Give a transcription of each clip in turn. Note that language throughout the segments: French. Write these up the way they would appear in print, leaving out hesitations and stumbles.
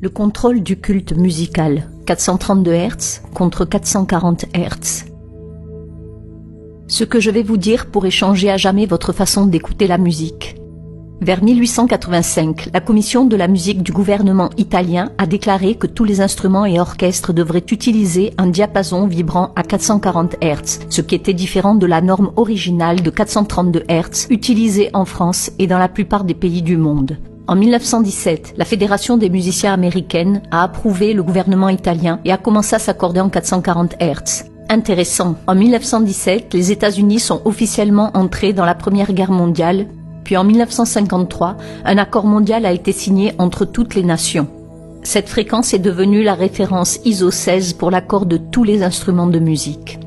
Le contrôle du culte musical, 432 Hz contre 440 Hz. Ce que je vais vous dire pourrait changer à jamais votre façon d'écouter la musique. Vers 1885, la commission de la musique du gouvernement italien a déclaré que tous les instruments et orchestres devraient utiliser un diapason vibrant à 440 Hz, ce qui était différent de la norme originale de 432 Hz utilisée en France et dans la plupart des pays du monde. En 1917, la Fédération des musiciens américaines a approuvé le gouvernement italien et a commencé à s'accorder en 440 Hz. Intéressant, en 1917, les États-Unis sont officiellement entrés dans la Première Guerre mondiale, puis en 1953, un accord mondial a été signé entre toutes les nations. Cette fréquence est devenue la référence ISO 16 pour l'accord de tous les instruments de musique.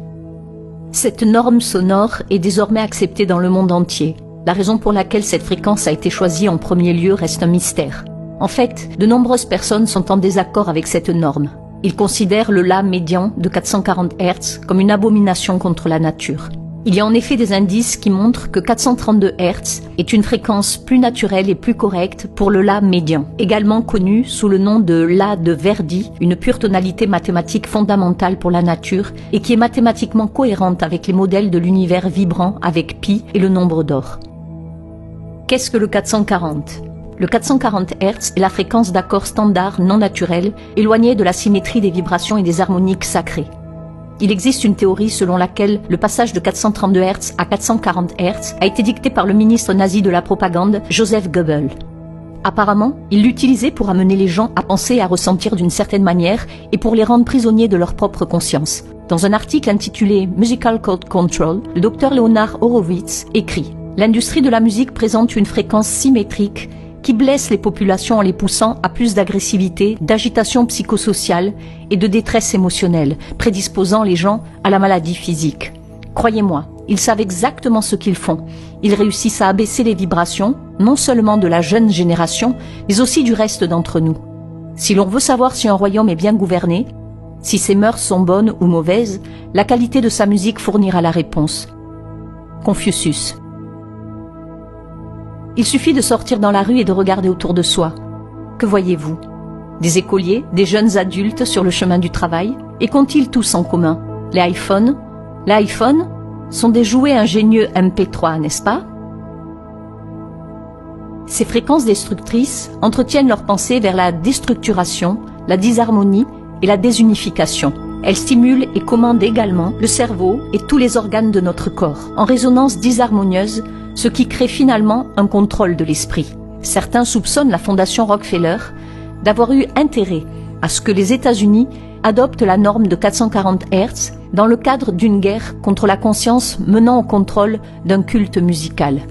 Cette norme sonore est désormais acceptée dans le monde entier. La raison pour laquelle cette fréquence a été choisie en premier lieu reste un mystère. En fait, de nombreuses personnes sont en désaccord avec cette norme. Ils considèrent le La médian de 440 Hz comme une abomination contre la nature. Il y a en effet des indices qui montrent que 432 Hz est une fréquence plus naturelle et plus correcte pour le La médian, également connu sous le nom de La de Verdi, une pure tonalité mathématique fondamentale pour la nature et qui est mathématiquement cohérente avec les modèles de l'univers vibrant avec pi et le nombre d'or. Qu'est-ce que le 440 ? Le 440 Hz est la fréquence d'accords standards non naturels, éloignée de la symétrie des vibrations et des harmoniques sacrées. Il existe une théorie selon laquelle le passage de 432 Hz à 440 Hz a été dicté par le ministre nazi de la propagande, Joseph Goebbels. Apparemment, il l'utilisait pour amener les gens à penser et à ressentir d'une certaine manière et pour les rendre prisonniers de leur propre conscience. Dans un article intitulé Musical Code Control, le docteur Leonard Horowitz écrit « L'industrie de la musique présente une fréquence symétrique qui blesse les populations en les poussant à plus d'agressivité, d'agitation psychosociale et de détresse émotionnelle, prédisposant les gens à la maladie physique. Croyez-moi, ils savent exactement ce qu'ils font. Ils réussissent à abaisser les vibrations, non seulement de la jeune génération, mais aussi du reste d'entre nous. Si l'on veut savoir si un royaume est bien gouverné, si ses mœurs sont bonnes ou mauvaises, la qualité de sa musique fournira la réponse. Confucius. Il suffit de sortir dans la rue et de regarder autour de soi. Que voyez-vous ? Des écoliers, des jeunes adultes sur le chemin du travail ? Et qu'ont-ils tous en commun ? Les iPhones ? Les iPhones sont des jouets ingénieux MP3, n'est-ce pas ? Ces fréquences destructrices entretiennent leurs pensées vers la déstructuration, la disharmonie et la désunification. Elles stimulent et commandent également le cerveau et tous les organes de notre corps, en résonance disharmonieuse, ce qui crée finalement un contrôle de l'esprit. Certains soupçonnent la fondation Rockefeller d'avoir eu intérêt à ce que les États-Unis adoptent la norme de 440 Hz dans le cadre d'une guerre contre la conscience menant au contrôle d'un culte musical.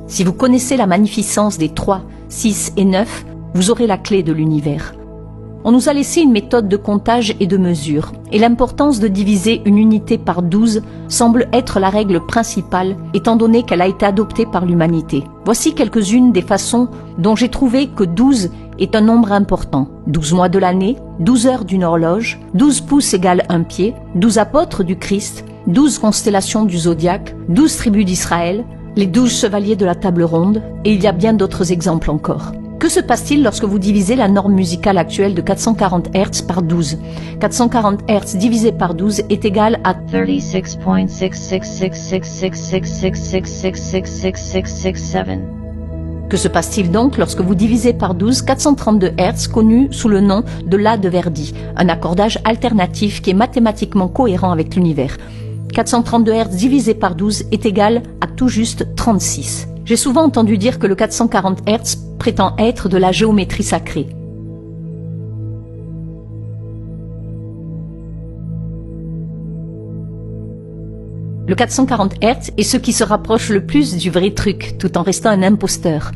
Si vous connaissez la magnificence des 3, 6 et 9, vous aurez la clé de l'univers. On nous a laissé une méthode de comptage et de mesure, et l'importance de diviser une unité par 12 semble être la règle principale, étant donné qu'elle a été adoptée par l'humanité. Voici quelques-unes des façons dont j'ai trouvé que 12 est un nombre important. 12 mois de l'année, 12 heures d'une horloge, 12 pouces égale 1 pied, 12 apôtres du Christ, 12 constellations du zodiaque, 12 tribus d'Israël, les 12 chevaliers de la table ronde, et il y a bien d'autres exemples encore. Que se passe-t-il lorsque vous divisez la norme musicale actuelle de 440 Hz par 12 ? 440 Hz divisé par 12 est égal à 36.6666666666667. Que se passe-t-il donc lorsque vous divisez par 12 432 Hz connu sous le nom de La de Verdi, un accordage alternatif qui est mathématiquement cohérent avec l'univers ? 432 Hz divisé par 12 est égal à tout juste 36. J'ai souvent entendu dire que le 440 Hz prétend être de la géométrie sacrée. Le 440 Hz est ce qui se rapproche le plus du vrai truc, tout en restant un imposteur.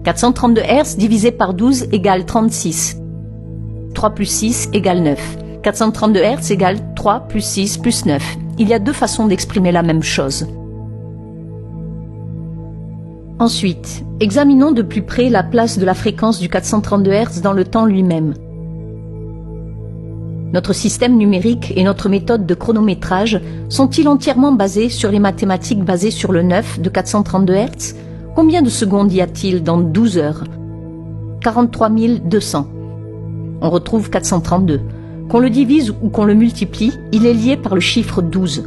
432 Hz divisé par 12 égale 36. 3 plus 6 égale 9. 432 Hz égale 3 plus 6 plus 9. Il y a deux façons d'exprimer la même chose. Ensuite, examinons de plus près la place de la fréquence du 432 Hz dans le temps lui-même. Notre système numérique et notre méthode de chronométrage sont-ils entièrement basés sur les mathématiques basées sur le 9 de 432 Hz ? Combien de secondes y a-t-il dans 12 heures ? 43 200. On retrouve 432. Qu'on le divise ou qu'on le multiplie, il est lié par le chiffre 12.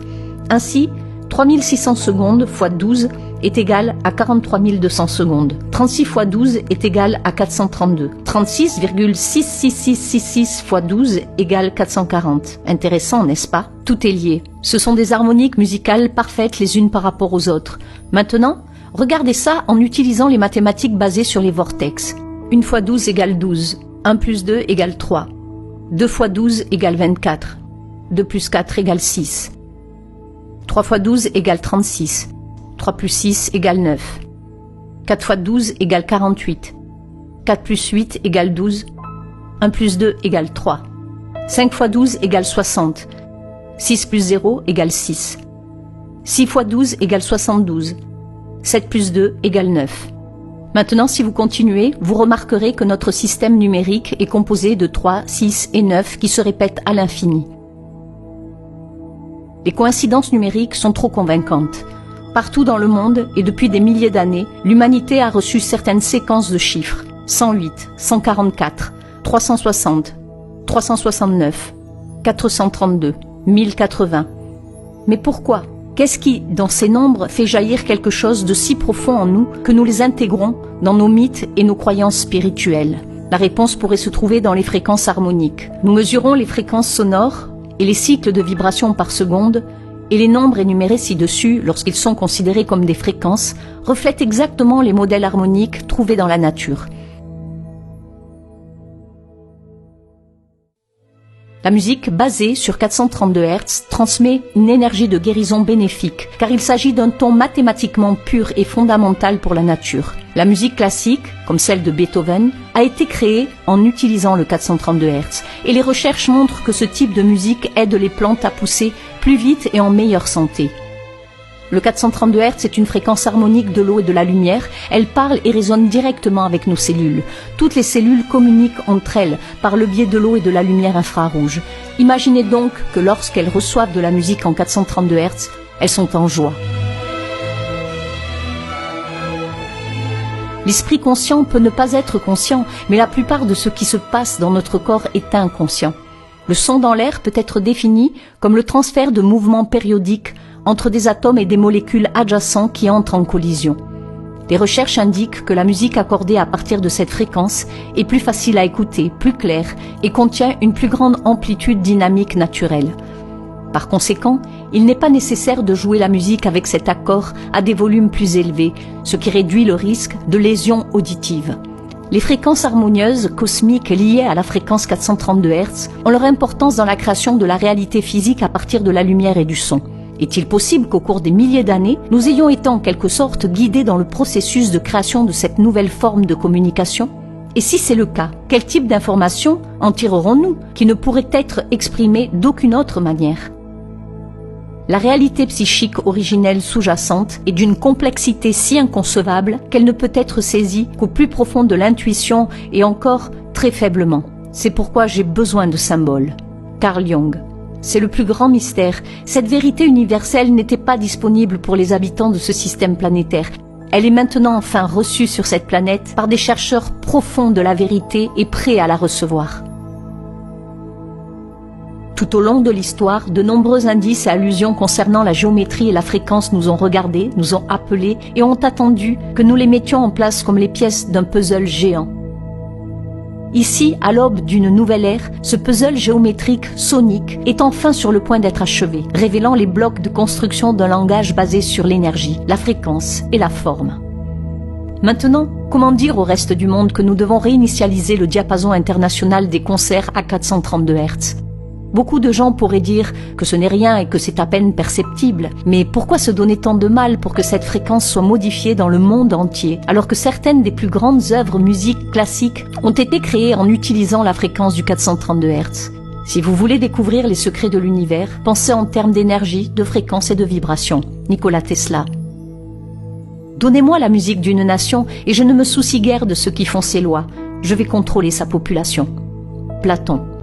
Ainsi, 3600 secondes fois 12 est égal à 43 200 secondes. 36 fois 12 est égal à 432. 36,66666 fois 12 égale 440. Intéressant, n'est-ce pas? Tout est lié. Ce sont des harmoniques musicales parfaites les unes par rapport aux autres. Maintenant, regardez ça en utilisant les mathématiques basées sur les vortex. 1 fois 12 égale 12. 1 plus 2 égale 3. 2 fois 12 égale 24. 2 plus 4 égale 6. 3 fois 12 égale 36. 3 plus 6 égale 9. 4 fois 12 égale 48. 4 plus 8 égale 12. 1 plus 2 égale 3. 5 fois 12 égale 60. 6 plus 0 égale 6. 6 fois 12 égale 72. 7 plus 2 égale 9. Maintenant, si vous continuez, vous remarquerez que notre système numérique est composé de 3, 6 et 9 qui se répètent à l'infini. Les coïncidences numériques sont trop convaincantes. Partout dans le monde, et depuis des milliers d'années, l'humanité a reçu certaines séquences de chiffres. 108, 144, 360, 369, 432, 1080. Mais pourquoi ? Qu'est-ce qui, dans ces nombres, fait jaillir quelque chose de si profond en nous que nous les intégrons dans nos mythes et nos croyances spirituelles ? La réponse pourrait se trouver dans les fréquences harmoniques. Nous mesurons les fréquences sonores et les cycles de vibrations par seconde, et les nombres énumérés ci-dessus, lorsqu'ils sont considérés comme des fréquences, reflètent exactement les modèles harmoniques trouvés dans la nature. La musique basée sur 432 Hz transmet une énergie de guérison bénéfique, car il s'agit d'un ton mathématiquement pur et fondamental pour la nature. La musique classique, comme celle de Beethoven, a été créée en utilisant le 432 Hz, et les recherches montrent que ce type de musique aide les plantes à pousser plus vite et en meilleure santé. Le 432 Hz est une fréquence harmonique de l'eau et de la lumière. Elle parle et résonne directement avec nos cellules. Toutes les cellules communiquent entre elles par le biais de l'eau et de la lumière infrarouge. Imaginez donc que lorsqu'elles reçoivent de la musique en 432 Hz, elles sont en joie. L'esprit conscient peut ne pas être conscient, mais la plupart de ce qui se passe dans notre corps est inconscient. Le son dans l'air peut être défini comme le transfert de mouvements périodiques entre des atomes et des molécules adjacents qui entrent en collision. Les recherches indiquent que la musique accordée à partir de cette fréquence est plus facile à écouter, plus claire et contient une plus grande amplitude dynamique naturelle. Par conséquent, il n'est pas nécessaire de jouer la musique avec cet accord à des volumes plus élevés, ce qui réduit le risque de lésions auditives. Les fréquences harmonieuses cosmiques liées à la fréquence 432 Hz ont leur importance dans la création de la réalité physique à partir de la lumière et du son. Est-il possible qu'au cours des milliers d'années, nous ayons été en quelque sorte guidés dans le processus de création de cette nouvelle forme de communication ? Et si c'est le cas, quel type d'informations en tirerons-nous qui ne pourraient être exprimées d'aucune autre manière ? La réalité psychique originelle sous-jacente est d'une complexité si inconcevable qu'elle ne peut être saisie qu'au plus profond de l'intuition et encore très faiblement. C'est pourquoi j'ai besoin de symboles. Carl Jung. C'est le plus grand mystère. Cette vérité universelle n'était pas disponible pour les habitants de ce système planétaire. Elle est maintenant enfin reçue sur cette planète par des chercheurs profonds de la vérité et prêts à la recevoir. Tout au long de l'histoire, de nombreux indices et allusions concernant la géométrie et la fréquence nous ont regardés, nous ont appelés et ont attendu que nous les mettions en place comme les pièces d'un puzzle géant. Ici, à l'aube d'une nouvelle ère, ce puzzle géométrique sonique est enfin sur le point d'être achevé, révélant les blocs de construction d'un langage basé sur l'énergie, la fréquence et la forme. Maintenant, comment dire au reste du monde que nous devons réinitialiser le diapason international des concerts à 432 Hz ? Beaucoup de gens pourraient dire que ce n'est rien et que c'est à peine perceptible. Mais pourquoi se donner tant de mal pour que cette fréquence soit modifiée dans le monde entier, alors que certaines des plus grandes œuvres musiques classiques ont été créées en utilisant la fréquence du 432 Hz ? Si vous voulez découvrir les secrets de l'univers, pensez en termes d'énergie, de fréquence et de vibration. Nikola Tesla. Donnez-moi la musique d'une nation et je ne me soucie guère de ceux qui font ses lois. Je vais contrôler sa population. Platon.